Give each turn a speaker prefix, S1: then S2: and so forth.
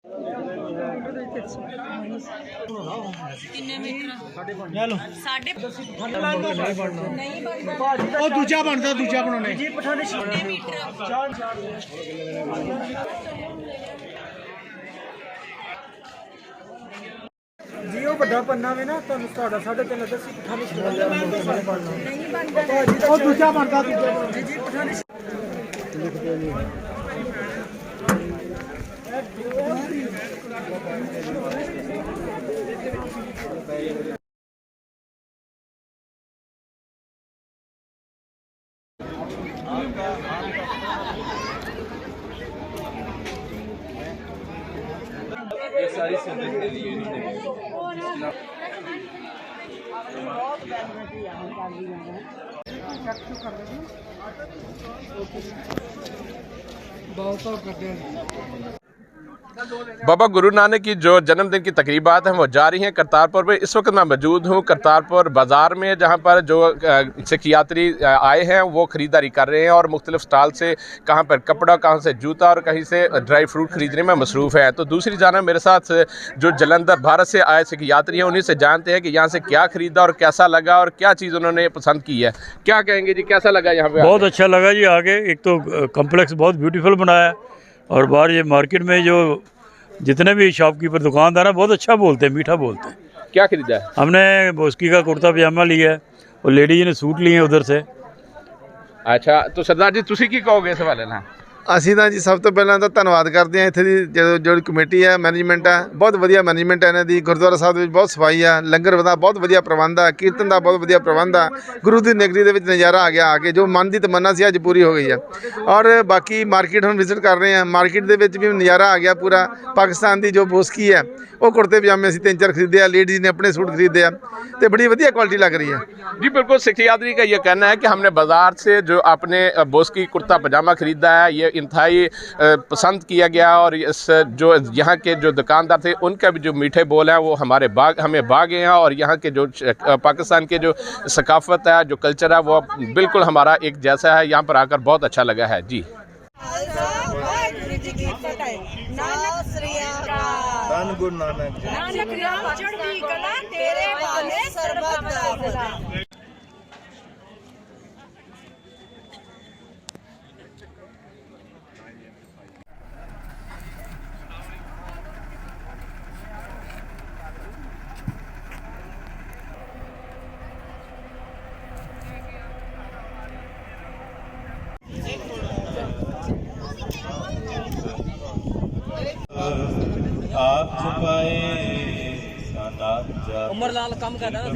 S1: किन्ने मीटर साढ़े
S2: दूजा बनता दूजा बनाने जी वो बड़ा पन्ना में ना तो 3.5 10 पठानी दूजा बनता जी जी पठानी
S3: ये सारी सर्विस दे दी है
S4: बाबा गुरु नानक की जो जन्मदिन की तकरीबात हैं वो जारी हैं करतारपुर में। इस वक्त मैं मौजूद हूँ करतारपुर बाज़ार में, जहाँ पर जो सिख यात्री आए हैं वो ख़रीदारी कर रहे हैं और मुख्तलिफ स्टॉल से कहाँ पर कपड़ा, कहाँ से जूता और कहीं से ड्राई फ्रूट ख़रीदने में मसरूफ़ है। तो दूसरी जानब मेरे साथ जो जलंधर भारत से आए सिख यात्री हैं उन्हीं से जानते हैं कि यहाँ से क्या ख़रीदा और कैसा लगा और क्या चीज़ उन्होंने पसंद की है। क्या कहेंगे जी, कैसा लगा यहाँ पर?
S5: बहुत अच्छा लगा जी। आगे एक तो कम्प्लेक्स बहुत ब्यूटीफुल बनाया है और बाहर ये मार्केट में जो जितने भी शॉपकीपर दुकानदार हैं बहुत अच्छा बोलते हैं, मीठा बोलते हैं।
S4: क्या खरीदा है?
S5: हमने बोस्की का कुर्ता पजामा लिया है और लेडीज ने सूट लिए हैं उधर से।
S4: अच्छा, तो सरदार जी तुसी की कहोगे इस वाले ना?
S6: ਅਸੀਂ ਤਾਂ ਜੀ ਸਭ ਤੋਂ ਪਹਿਲਾਂ ਤਾਂ ਧੰਨਵਾਦ ਕਰਦੇ ਹਾਂ ਇੱਥੇ ਦੀ ਜਿਹੜੀ ਕਮੇਟੀ ਹੈ, ਮੈਨੇਜਮੈਂਟ ਹੈ, ਬਹੁਤ ਵਧੀਆ ਮੈਨੇਜਮੈਂਟ ਹੈ ਇਹਨਾਂ ਦੀ। ਗੁਰਦੁਆਰਾ ਸਾਹਿਬ ਦੇ ਵਿੱਚ ਬਹੁਤ ਸਫਾਈ ਆ, ਲੰਗਰ ਦਾ ਬਹੁਤ ਵਧੀਆ ਪ੍ਰਬੰਧ ਆ, ਕੀਰਤਨ ਦਾ ਬਹੁਤ ਵਧੀਆ ਪ੍ਰਬੰਧ ਆ। ਗੁਰੂ ਦੀ ਨਗਰੀ ਦੇ ਵਿੱਚ ਨਜ਼ਾਰਾ ਆ ਗਿਆ, ਆ ਕੇ ਜੋ ਮਨ ਦੀ ਤਮੰਨਾ ਸੀ ਅੱਜ ਪੂਰੀ ਹੋ ਗਈ ਆ। ਔਰ ਬਾਕੀ ਮਾਰਕੀਟ ਹੁਣ ਵਿਜ਼ਿਟ ਕਰ ਰਹੇ ਹਾਂ, ਮਾਰਕੀਟ ਦੇ ਵਿੱਚ ਵੀ ਨਜ਼ਾਰਾ ਆ ਗਿਆ ਪੂਰਾ। ਪਾਕਿਸਤਾਨ ਦੀ ਜੋ ਬੋਸਕੀ ਹੈ ਉਹ ਕੁੜਤੇ ਪਜਾਮੇ ਅਸੀਂ 3-4 ਖਰੀਦੇ ਆ, ਲੇਡੀਜ਼ ने अपने सूट खरीदे हैं तो बड़ी वधिया क्वालिटी लग रही है
S4: जी। बिल्कुल, सिख यात्री का ये कहना है कि हमने बाज़ार से जो अपने बोस्की कुर्ता पजामा ख़रीदा है ये इंतहाई पसंद किया गया और इस जो यहाँ के जो दुकानदार थे उनका भी जो मीठे बोल हैं वो हमें भागे हैं और यहाँ के जो पाकिस्तान के जो सकाफ़त है, जो कल्चर है वो बिल्कुल हमारा एक जैसा है। यहाँ पर आकर बहुत अच्छा लगा है जी।
S2: गुरु नानक
S1: नाम चढ़ती कला तेरे वाले सर्वदा।
S3: आप छुपाए सादा
S1: उमर लाल कम कर रहा है।